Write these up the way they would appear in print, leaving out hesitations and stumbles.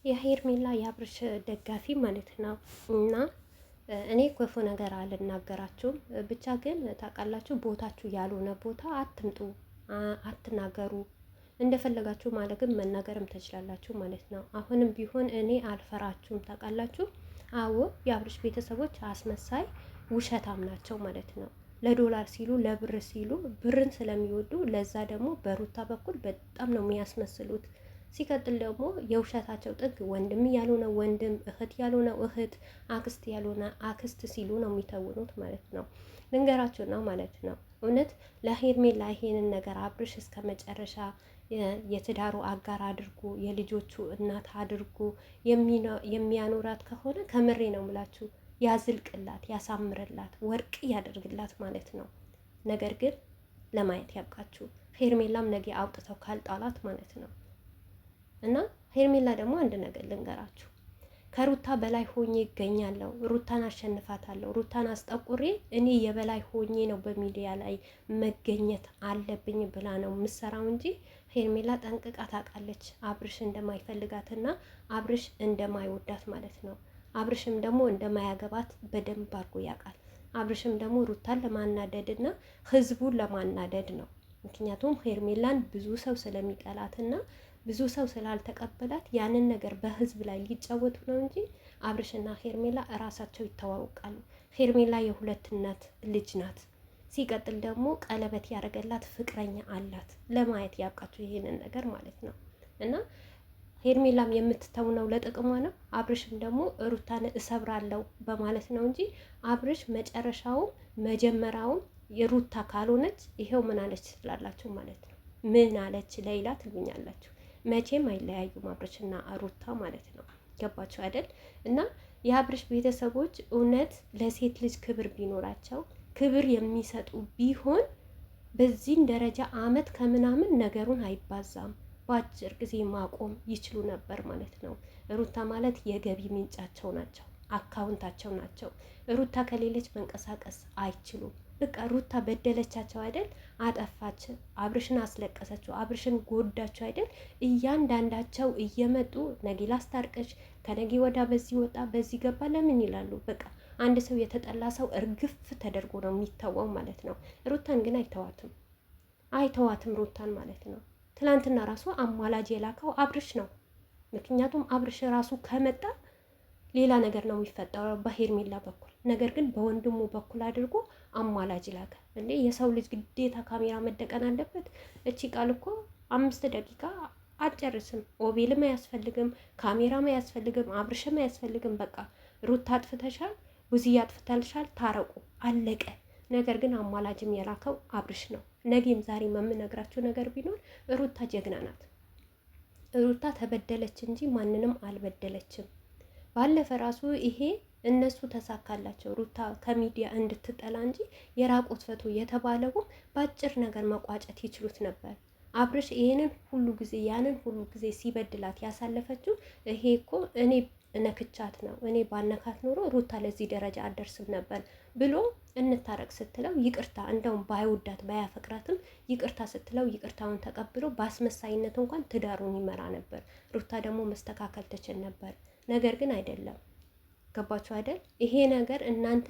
የሄርሜላ የአብርሽ ደጋፊ ማለት ነው። እና እኔ ክፉ ነገር አልናገራችሁም። ብቻ ግን ታውቃላችሁ፣ ቦታችሁ ያልሆነ ቦታ አትምጡ፣ አትናገሩ። እንደፈለጋችሁ ማለትም መናገርም ትችላላችሁ ማለት ነው። አሁንም ቢሆን እኔ አልፈራችሁም። ታውቃላችሁ፣ አዎ የአብርሽ ቤተሰቦች አስመሳይ ውሸታም ናቸው ማለት ነው። ለዶላር ሲሉ ለብር ሲሉ ብርን ስለሚወዱ ለዛ ደግሞ በሩታ በኩል በጣም ነው የሚያስመስሉት። ሲቀጥል ደግሞ የውሸታቸው ጥግ ወንድም ያልሆነ ወንድም፣ እህት ያልሆነ እህት፣ አክስት ያልሆነ አክስት ሲሉ ነው የሚተውኑት ማለት ነው። ልንገራችሁ ነው ማለት ነው። እውነት ለሄርሜላ ይሄንን ነገር አብርሽ እስከ መጨረሻ የትዳሩ አጋር አድርጎ የልጆቹ እናት አድርጎ የሚያኖራት ከሆነ ከምሬ ነው ምላችሁ ያዝልቅላት፣ ያሳምርላት፣ ወርቅ ያደርግላት ማለት ነው። ነገር ግን ለማየት ያብቃችሁ። ሄርሜላም ነገ አውጥተው ካልጣላት ማለት ነው። እና ሄርሜላ ደግሞ አንድ ነገር ልንገራችሁ፣ ከሩታ በላይ ሆኜ ይገኛለሁ፣ ሩታን አሸንፋታለሁ፣ ሩታን አስጠቁሬ እኔ የበላይ ሆኜ ነው በሚዲያ ላይ መገኘት አለብኝ ብላ ነው የምሰራው እንጂ ሄርሜላ ጠንቅቃ ታውቃለች አብርሽ እንደማይፈልጋትና አብርሽ እንደማይወዳት ማለት ነው። አብርሽም ደግሞ እንደማያገባት በደንብ አድርጎ ያውቃል። አብርሽም ደግሞ ሩታን ለማናደድና ህዝቡን ለማናደድ ነው። ምክንያቱም ሄርሜላን ብዙ ሰው ስለሚጠላትና ብዙ ሰው ስላልተቀበላት ያንን ነገር በህዝብ ላይ ሊጫወቱ ነው እንጂ አብርሽና ሄርሜላ እራሳቸው ይተዋወቃሉ። ሄርሜላ የሁለት እናት ልጅ ናት። ሲቀጥል ደግሞ ቀለበት ያደረገላት ፍቅረኛ አላት። ለማየት ያብቃችሁ ይሄንን ነገር ማለት ነው። እና ሄርሜላም የምትተውነው ለጥቅሟ ነው። አብርሽም ደግሞ ሩታን እሰብራለሁ በማለት ነው እንጂ አብርሽ መጨረሻውም መጀመሪያውም የሩታ ካልሆነች ይሄው ምን አለች ትላላችሁ ማለት ነው። ምን አለች ሌላ ትሉኛላችሁ። መቼም አይለያዩም አብርሽና ሩታ ማለት ነው። ገባችሁ አይደል? እና የአብርሽ ቤተሰቦች እውነት ለሴት ልጅ ክብር ቢኖራቸው ክብር የሚሰጡ ቢሆን በዚህን ደረጃ አመት ከምናምን ነገሩን አይባዛም፣ በአጭር ጊዜ ማቆም ይችሉ ነበር ማለት ነው። ሩታ ማለት የገቢ ምንጫቸው ናቸው፣ አካውንታቸው ናቸው። ሩታ ከሌለች መንቀሳቀስ አይችሉም። በቃ ሩታ በደለቻቸው አይደል? አጠፋች፣ አብርሽን አስለቀሰችው፣ አብርሽን ጎዳቸው አይደል? እያንዳንዳቸው እየመጡ ነጌ ላስታርቀሽ፣ ከነጌ ወዳ በዚህ ወጣ በዚህ ገባ ለምን ይላሉ። በቃ አንድ ሰው የተጠላ ሰው እርግፍ ተደርጎ ነው የሚተወው ማለት ነው። ሩታን ግን አይተዋትም ሩታን ማለት ነው። ትላንትና ራሱ አማላጅ የላከው አብርሽ ነው። ምክንያቱም አብርሽ ራሱ ከመጣ ሌላ ነገር ነው የሚፈጠረው በሄርሜላ በኩል። ነገር ግን በወንድሙ በኩል አድርጎ አማላጅ ላከ። እንዴ የሰው ልጅ ግዴታ ካሜራ መደቀን አለበት? እቺ ቃል እኮ 5 ደቂቃ አትጨርስም። ኦቤልም አያስፈልግም፣ ካሜራም አያስፈልግም፣ አብርሽም አያስፈልግም። በቃ ሩታ አጥፍተሻል፣ ብዙዬ አጥፍታልሻል፣ ታረቁ፣ አለቀ። ነገር ግን አማላጅም የላከው አብርሽ ነው። ነገም ዛሬም የምነግራችሁ ነገር ቢኖር ሩታ ጀግና ናት። ሩታ ተበደለች እንጂ ማንንም አልበደለችም። ባለፈ ራሱ ይሄ እነሱ ተሳካላቸው ሩታ ከሚዲያ እንድትጠላ እንጂ የራቁት ፈቶ የተባለው በአጭር ነገር መቋጨት ይችሉት ነበር። አብርሽ ይሄንን ሁሉ ጊዜ ያንን ሁሉ ጊዜ ሲበድላት ያሳለፈችው ይሄ እኮ እኔ ነክቻት ነው፣ እኔ ባነካት ኖሮ ሩታ ለዚህ ደረጃ አደርስም ነበር ብሎ እንታረቅ ስትለው ይቅርታ፣ እንደውም ባይወዳት ባያፈቅራትም ይቅርታ ስትለው ይቅርታውን ተቀብሎ በአስመሳይነት እንኳን ትዳሩን ይመራ ነበር። ሩታ ደግሞ መስተካከል ትችል ነበር። ነገር ግን አይደለም። ገባችሁ አይደል? ይሄ ነገር እናንተ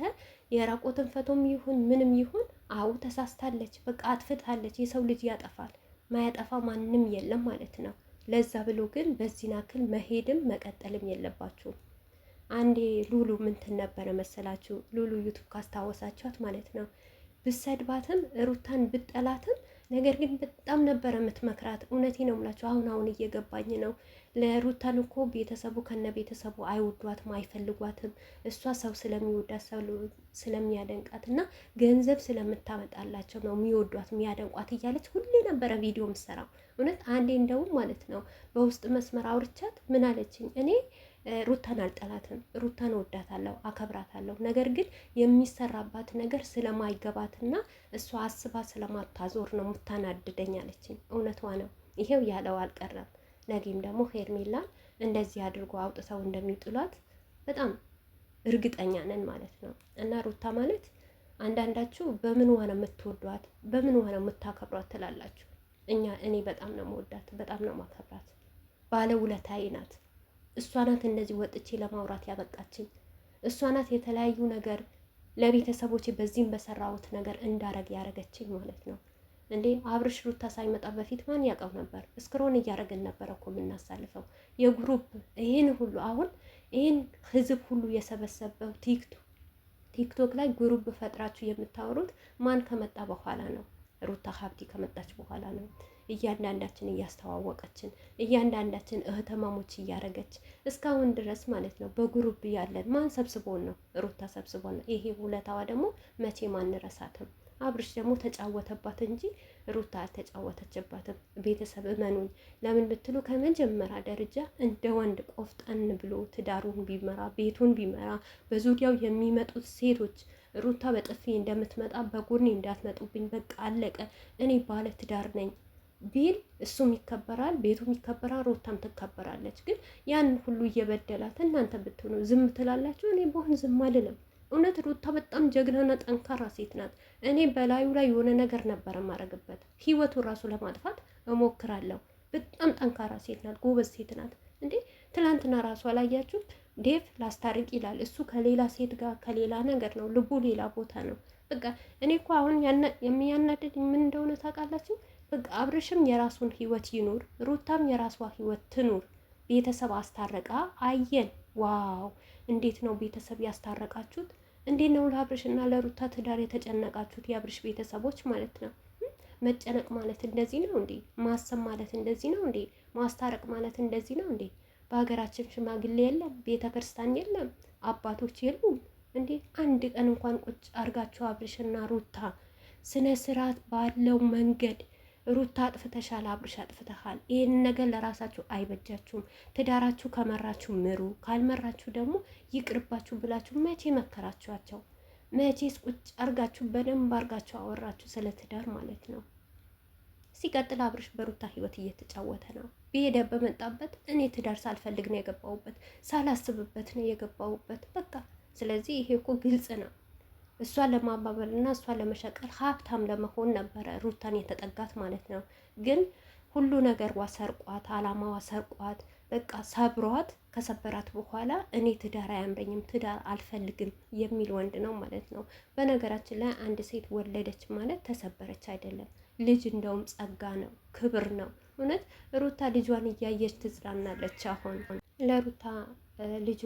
የራቆትን ፈቶም ይሁን ምንም ይሁን አው ተሳስታለች፣ በቃ አጥፍታለች። የሰው ልጅ ያጠፋል፣ ማያጠፋ ማንም የለም ማለት ነው። ለዛ ብሎ ግን በዚህ ናክል መሄድም መቀጠልም የለባችሁም። አንዴ ሉሉ ምንትን ነበረ መሰላችሁ? ሉሉ ዩቱብ ካስታወሳችኋት ማለት ነው። ብሰድባትም ሩታን ብጠላትም ነገር ግን በጣም ነበረ የምትመክራት። እውነቴ ነው የምላችሁ። አሁን እየገባኝ ነው። ለሩታን እኮ ቤተሰቡ ከነ ቤተሰቡ አይወዷትም፣ አይፈልጓትም። እሷ ሰው ስለሚወዳት ሰው ስለሚያደንቃት እና ገንዘብ ስለምታመጣላቸው ነው የሚወዷት የሚያደንቋት እያለች ሁሌ ነበረ ቪዲዮ የምትሰራው። እውነት አንዴ እንደውም ማለት ነው በውስጥ መስመር አውርቻት ምን አለችኝ? እኔ ሩታን አልጠላትም፣ ሩታን ወዳታለሁ፣ አከብራታለሁ። ነገር ግን የሚሰራባት ነገር ስለማይገባትና እሷ አስባ ስለማታዞር ነው የምታናድደኝ አለችኝ። እውነቷ ነው። ይሄው ያለው አልቀረም። ነገም ደግሞ ሄርሜላን እንደዚህ አድርጎ አውጥተው እንደሚጥሏት በጣም እርግጠኛ ነን ማለት ነው። እና ሩታ ማለት አንዳንዳችሁ በምን ሆነ የምትወዷት በምን ሆነ የምታከብሯት ትላላችሁ። እኔ በጣም ነው የምወዳት፣ በጣም ነው ማከብራት። ባለውለታዬ ናት። እሷ ናት እንደዚህ ወጥቼ ለማውራት ያበቃችኝ። እሷ ናት የተለያዩ ነገር ለቤተሰቦቼ በዚህም በሰራሁት ነገር እንዳረግ ያረገችኝ ማለት ነው። እንዴ አብርሽ ሩታ ሳይመጣ በፊት ማን ያውቀው ነበር? እስክሮን እያደረግን ነበረ እኮ የምናሳልፈው የግሩፕ ይህን ሁሉ አሁን ይህን ህዝብ ሁሉ የሰበሰበው ቲክቶክ ላይ ግሩፕ ፈጥራችሁ የምታወሩት ማን ከመጣ በኋላ ነው? ሩታ ሀብቲ ከመጣች በኋላ ነው። እያንዳንዳችን እያስተዋወቀችን እያንዳንዳችን እህተማሞች እያረገች እስካሁን ድረስ ማለት ነው። በግሩፕ ያለን ማን ሰብስቦን ነው? ሩታ ሰብስቦን ነው። ይሄ ውለታዋ ደግሞ መቼም አንረሳትም። አብርሽ ደግሞ ተጫወተባት እንጂ ሩታ አልተጫወተችባትም። ቤተሰብ እመኑኝ። ለምን ብትሉ ከመጀመሪያ ደረጃ እንደ ወንድ ቆፍጠን ብሎ ትዳሩን ቢመራ ቤቱን ቢመራ በዙሪያው የሚመጡት ሴቶች ሩታ በጥፊ እንደምትመጣ በጎኔ እንዳትመጡብኝ፣ በቃ አለቀ፣ እኔ ባለ ትዳር ነኝ ቢል እሱም ይከበራል፣ ቤቱም ይከበራል፣ ሩታም ትከበራለች። ግን ያን ሁሉ እየበደላት እናንተ ብትሆኑ ዝም ትላላችሁ? እኔ በሆን ዝም አልልም። እውነት ሩታ በጣም ጀግናና ጠንካራ ሴት ናት። እኔ በላዩ ላይ የሆነ ነገር ነበር የማረግበት፣ ህይወቱን ራሱ ለማጥፋት እሞክራለሁ። በጣም ጠንካራ ሴት ናት፣ ጎበዝ ሴት ናት። እንዴ ትላንትና ራሱ አላያችሁ? ዴቭ ላስታርቅ ይላል። እሱ ከሌላ ሴት ጋር ከሌላ ነገር ነው፣ ልቡ ሌላ ቦታ ነው። በቃ እኔ እኮ አሁን የሚያናድድ ምን እንደሆነ ታውቃላችሁ? በቃ አብርሽም የራሱን ህይወት ይኑር፣ ሩታም የራሷ ህይወት ትኑር። ቤተሰብ አስታረቃ አየን። ዋው! እንዴት ነው ቤተሰብ ያስታረቃችሁት? እንዴት ነው ለአብርሽ እና ለሩታ ትዳር የተጨነቃችሁት? የአብርሽ ቤተሰቦች ማለት ነው። መጨነቅ ማለት እንደዚህ ነው እንዴ? ማሰብ ማለት እንደዚህ ነው እንዴ? ማስታረቅ ማለት እንደዚህ ነው እንዴ? በሀገራችን ሽማግሌ የለም፣ ቤተ ክርስቲያን የለም፣ አባቶች የሉም እንዴ? አንድ ቀን እንኳን ቁጭ አርጋችሁ አብርሽና ሩታ ስነ ስርዓት ባለው መንገድ ሩታ አጥፍተሻል፣ አብርሽ አጥፍተሃል፣ ይህን ነገር ለራሳችሁ አይበጃችሁም፣ ትዳራችሁ ከመራችሁ ምሩ፣ ካልመራችሁ ደግሞ ይቅርባችሁ ብላችሁ መቼ መከራችኋቸው? መቼስ ቁጭ አርጋችሁ በደንብ አርጋችሁ አወራችሁ ስለ ትዳር ማለት ነው። ሲቀጥል አብርሽ በሩታ ህይወት እየተጫወተ ነው። በሄደ በመጣበት እኔ ትዳር ሳልፈልግ ነው የገባሁበት፣ ሳላስብበት ነው የገባሁበት። በቃ ስለዚህ ይሄ እኮ ግልጽ ነው። እሷን ለማባበል እና እሷን ለመሸቀል ሀብታም ለመሆን ነበረ ሩታን የተጠጋት ማለት ነው። ግን ሁሉ ነገርዋ ሰርቋት፣ አላማዋ ሰርቋት፣ በቃ ሰብሯት። ከሰበራት በኋላ እኔ ትዳር አያምረኝም፣ ትዳር አልፈልግም የሚል ወንድ ነው ማለት ነው። በነገራችን ላይ አንድ ሴት ወለደች ማለት ተሰበረች አይደለም። ልጅ እንደውም ጸጋ ነው፣ ክብር ነው። እውነት ሩታ ልጇን እያየች ትጽናናለች። አሁን ለሩታ ልጇ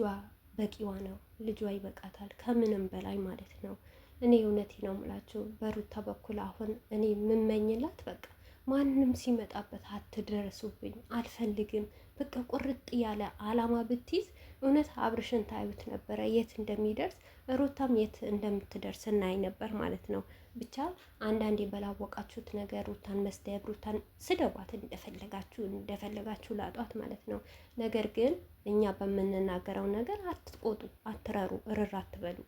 በቂዋ ነው። ልጇ ይበቃታል ከምንም በላይ ማለት ነው። እኔ እውነቴ ነው የምላችሁ በሩታ በኩል አሁን እኔ የምመኝላት በቃ ማንም ሲመጣበት አትደረሱብኝ፣ አልፈልግም። በቃ ቁርጥ ያለ አላማ ብትይዝ እውነት አብርሽን ታዩት ነበረ የት እንደሚደርስ፣ ሩታም የት እንደምትደርስ እናይ ነበር ማለት ነው። ብቻ አንዳንዴ በላወቃችሁት ነገር ሩታን መስደብ፣ ሩታን ስደቧት፣ እንደፈለጋችሁ ላጧት ማለት ነው። ነገር ግን እኛ በምንናገረው ነገር አትቆጡ፣ አትረሩ፣ እርር አትበሉ።